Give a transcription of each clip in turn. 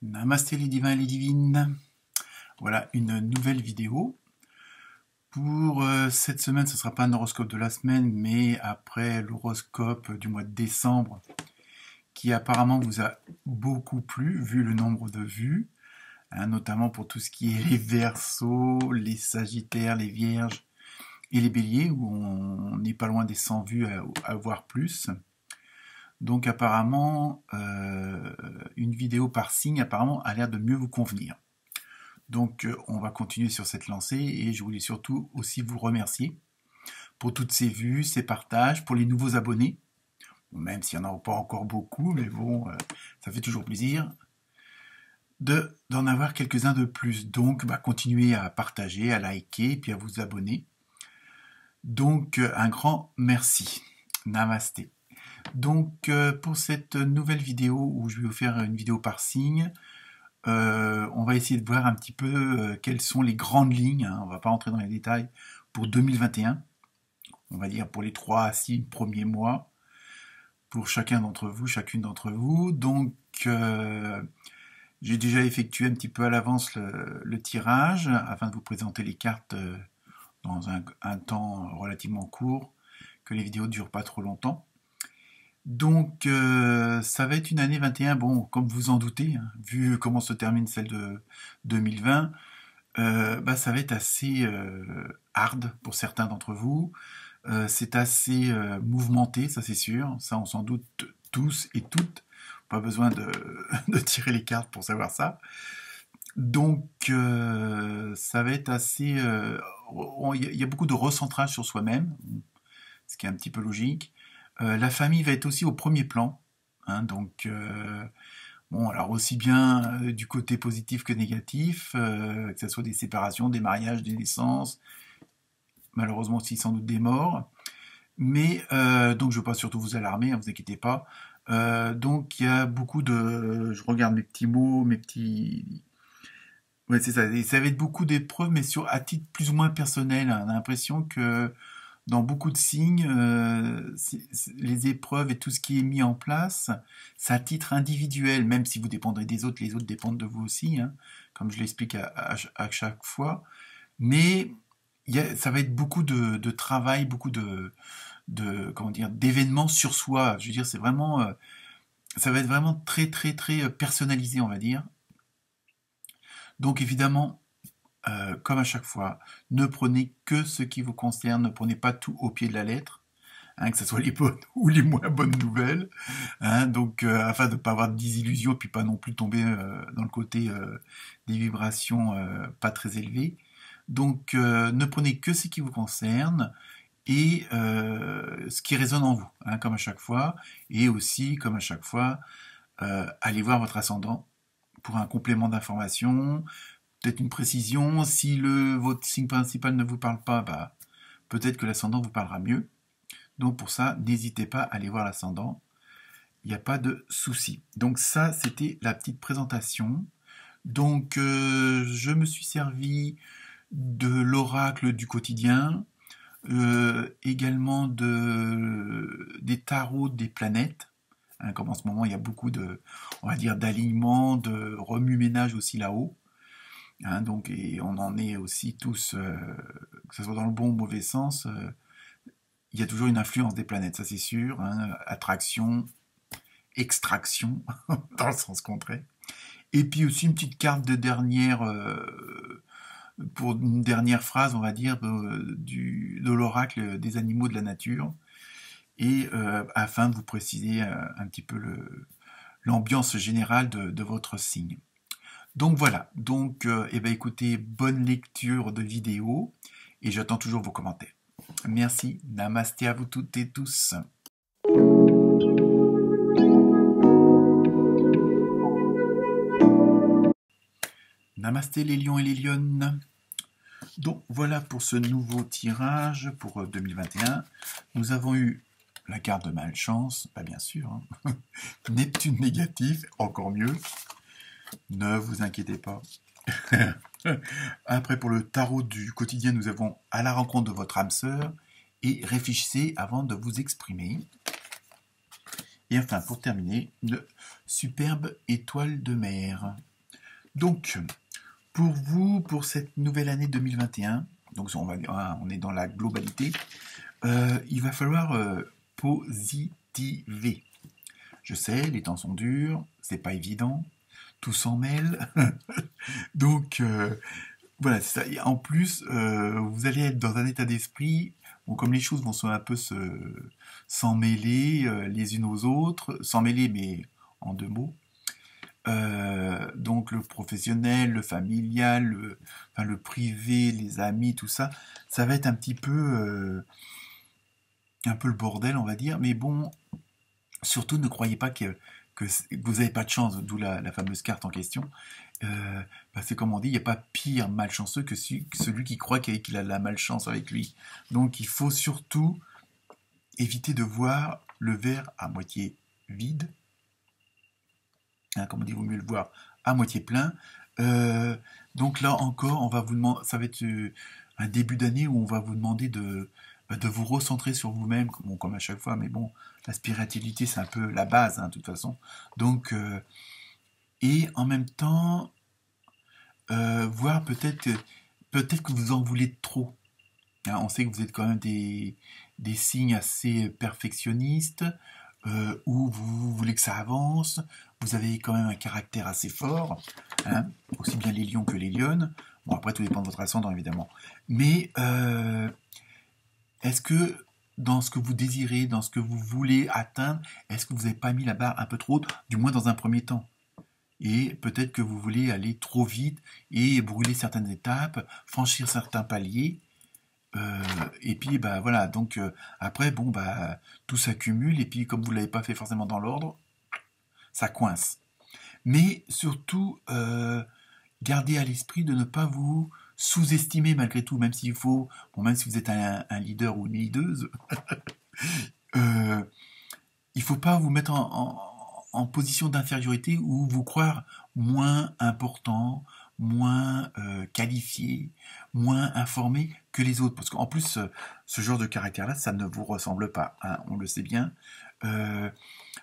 Namasté les divins et les divines. Voilà une nouvelle vidéo. Pour cette semaine, ce ne sera pas un horoscope de la semaine, mais après l'horoscope du mois de décembre, qui apparemment vous a beaucoup plu, vu le nombre de vues, notamment pour tout ce qui est les Verseaux, les Sagittaires, les Vierges et les Béliers, où on n'est pas loin des 100 vues à voir plus. Donc apparemment, une vidéo par signe apparemment a l'air de mieux vous convenir. Donc on va continuer sur cette lancée et je voulais surtout aussi vous remercier pour toutes ces vues, ces partages, pour les nouveaux abonnés, même s'il n'y en a pas encore beaucoup, mais bon, ça fait toujours plaisir d'en avoir quelques-uns de plus. Donc continuez à partager, à liker, puis à vous abonner. Donc un grand merci. Namasté. Donc pour cette nouvelle vidéo où je vais vous faire une vidéo par signe, on va essayer de voir un petit peu quelles sont les grandes lignes, on ne va pas rentrer dans les détails, pour 2021, on va dire pour les 3 à 6 premiers mois, pour chacun d'entre vous, chacune d'entre vous. Donc j'ai déjà effectué un petit peu à l'avance le tirage, afin de vous présenter les cartes dans un temps relativement court, que les vidéos ne durent pas trop longtemps. Donc ça va être une année 21, bon, comme vous en doutez, vu comment se termine celle de 2020, ça va être assez hard pour certains d'entre vous. C'est assez mouvementé, ça c'est sûr, ça on s'en doute tous et toutes, pas besoin de tirer les cartes pour savoir ça. Donc ça va être assez... Il y a beaucoup de recentrage sur soi-même, ce qui est un petit peu logique. La famille va être aussi au premier plan, donc bon, alors aussi bien du côté positif que négatif, que ce soit des séparations, des mariages, des naissances, malheureusement aussi sans doute des morts, mais donc je ne veux pas surtout vous alarmer, ne vous inquiétez pas. Donc il y a beaucoup de... Je regarde mes petits mots, mes petits... Ouais, c'est ça, et ça va être beaucoup d'épreuves, mais à titre plus ou moins personnel. On a l'impression que dans beaucoup de signes, les épreuves et tout ce qui est mis en place, c'est à titre individuel, même si vous dépendrez des autres, les autres dépendent de vous aussi, comme je l'explique à chaque fois. Mais ça va être beaucoup de travail, beaucoup comment dire, d'événements sur soi. Je veux dire, c'est vraiment, ça va être vraiment très très très personnalisé, on va dire. Donc évidemment, comme à chaque fois, ne prenez que ce qui vous concerne, ne prenez pas tout au pied de la lettre, que ce soit les bonnes ou les moins bonnes nouvelles, donc afin de ne pas avoir de désillusions, puis pas non plus tomber dans le côté des vibrations pas très élevées. Donc ne prenez que ce qui vous concerne et ce qui résonne en vous, comme à chaque fois, et aussi, comme à chaque fois, allez voir votre ascendant pour un complément d'information, peut-être une précision. Si votre signe principal ne vous parle pas, peut-être que l'ascendant vous parlera mieux. Donc pour ça, n'hésitez pas à aller voir l'ascendant. Il n'y a pas de souci. Donc ça, c'était la petite présentation. Donc je me suis servi de l'oracle du quotidien, également des tarots des planètes. Comme en ce moment, il y a beaucoup on va dire, d'alignement, de remue-ménage aussi là-haut. Donc, et on en est aussi tous, que ce soit dans le bon ou le mauvais sens, il y a toujours une influence des planètes, ça c'est sûr. Attraction, extraction, dans le sens contraire. Et puis aussi une petite carte de dernière, pour une dernière phrase, on va dire, de l'oracle des animaux de la nature, et afin de vous préciser un petit peu l'ambiance générale de votre signe. Donc voilà, donc écoutez, bonne lecture de vidéo et j'attends toujours vos commentaires. Merci, namasté à vous toutes et tous. Namasté les lions et les lionnes. Donc voilà pour ce nouveau tirage pour 2021. Nous avons eu la carte de malchance, bien sûr, Neptune négatif, encore mieux. Ne vous inquiétez pas. Après, pour le tarot du quotidien, nous avons à la rencontre de votre âme sœur et réfléchissez avant de vous exprimer. Et enfin, pour terminer, une superbe étoile de mer. Donc, pour vous, pour cette nouvelle année 2021, donc on est dans la globalité, il va falloir positiver. Je sais, les temps sont durs, c'est pas évident, tout s'en mêle. Donc, voilà, c'est ça. Et en plus, vous allez être dans un état d'esprit, bon, comme les choses vont un peu s'en mêler les unes aux autres, s'en mêler, mais en deux mots. Donc le professionnel, le familial, enfin, le privé, les amis, tout ça, ça va être un peu le bordel, on va dire. Mais bon, surtout ne croyez pas que vous n'avez pas de chance, d'où la fameuse carte en question. C'est comme on dit, il n'y a pas pire malchanceux que celui qui croit qu'il a de la malchance avec lui. Donc il faut surtout éviter de voir le verre à moitié vide. Hein, comme on dit, il vaut mieux le voir à moitié plein. Donc là encore, on va vous demander, ça va être un début d'année où on va vous demander de vous recentrer sur vous-même, bon, comme à chaque fois, mais bon, la spiritualité c'est un peu la base, hein, de toute façon. Donc, et en même temps, voir peut-être que vous en voulez trop. Hein, on sait que vous êtes quand même des signes assez perfectionnistes, où vous voulez que ça avance, vous avez quand même un caractère assez fort, hein, aussi bien les lions que les lionnes. Bon, après, tout dépend de votre ascendant, évidemment. Mais est-ce que dans ce que vous désirez, dans ce que vous voulez atteindre, est-ce que vous n'avez pas mis la barre un peu trop haute, du moins dans un premier temps? Et peut-être que vous voulez aller trop vite et brûler certaines étapes, franchir certains paliers. Et puis bah voilà, donc après bon bah tout s'accumule et puis comme vous l'avez pas fait forcément dans l'ordre, ça coince. Mais surtout gardez à l'esprit de ne pas vous sous-estimer malgré tout, même s'il faut, bon, même si vous êtes un leader ou une leaduse, euh, il faut pas vous mettre en position d'infériorité ou vous croire moins important, moins qualifié, moins informé que les autres. Parce qu'en plus, ce genre de caractère-là, ça ne vous ressemble pas, hein, on le sait bien. Euh,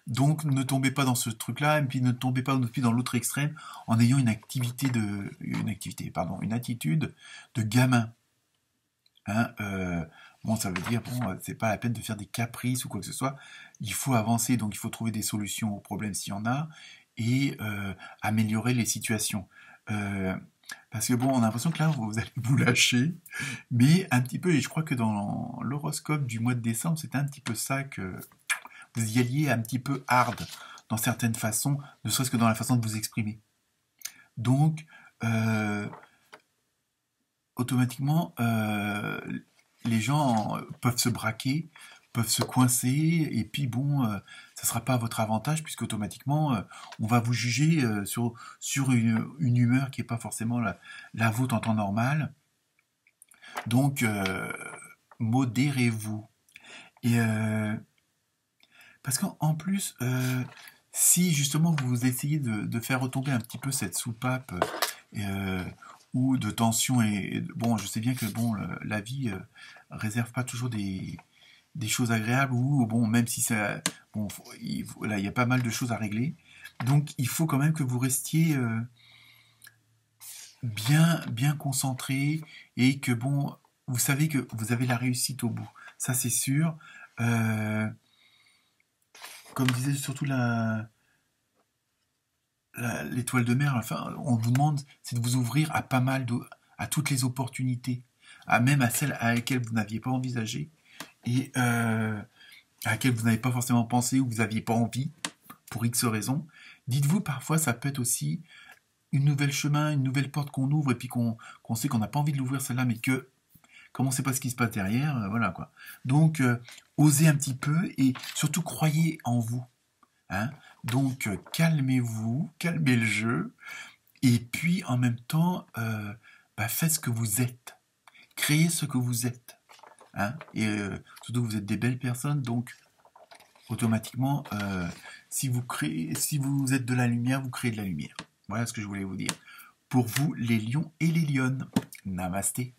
donc ne tombez pas dans ce truc-là, et puis ne tombez pas non plus dans l'autre extrême en ayant une attitude de gamin. Hein, bon, ça veut dire, bon, c'est pas la peine de faire des caprices ou quoi que ce soit. Il faut avancer, donc il faut trouver des solutions aux problèmes s'il y en a, et améliorer les situations. Euh, Parce que bon, on a l'impression que là, vous allez vous lâcher, mais un petit peu, et je crois que dans l'horoscope du mois de décembre, c'était un petit peu ça que vous y alliez un petit peu hard dans certaines façons, ne serait-ce que dans la façon de vous exprimer. Donc, automatiquement, les gens peuvent se braquer, peuvent se coincer, et puis bon, ça ne sera pas à votre avantage, puisque automatiquement, on va vous juger sur une humeur qui n'est pas forcément la vôtre en temps normal. Donc, modérez-vous. Et parce qu'en plus, si justement vous essayez de faire retomber un petit peu cette soupape euh, ou de tension et bon, je sais bien que bon, la vie réserve pas toujours des choses agréables ou bon, même si ça, bon, là, il y a pas mal de choses à régler. Donc, il faut quand même que vous restiez bien concentré et que bon, vous savez que vous avez la réussite au bout. Ça, c'est sûr. Euh, Comme disait surtout l'étoile de mer, enfin, on vous demande, c'est de vous ouvrir à pas mal à toutes les opportunités, même à celles à laquelle vous n'aviez pas envisagé et à laquelle vous n'avez pas forcément pensé ou vous n'aviez pas envie pour X raisons. Dites-vous, parfois, ça peut être aussi une nouvelle chemin, une nouvelle porte qu'on ouvre et puis qu'on sait qu'on n'a pas envie de l'ouvrir celle-là, mais que comme on ne sait pas ce qui se passe derrière, voilà quoi. Donc, osez un petit peu et surtout croyez en vous. Hein. Donc calmez-vous, calmez le jeu, et puis en même temps, faites ce que vous êtes. Créez ce que vous êtes. Hein. Et surtout vous êtes des belles personnes, donc automatiquement, si vous êtes de la lumière, vous créez de la lumière. Voilà ce que je voulais vous dire. Pour vous, les lions et les lionnes. Namasté.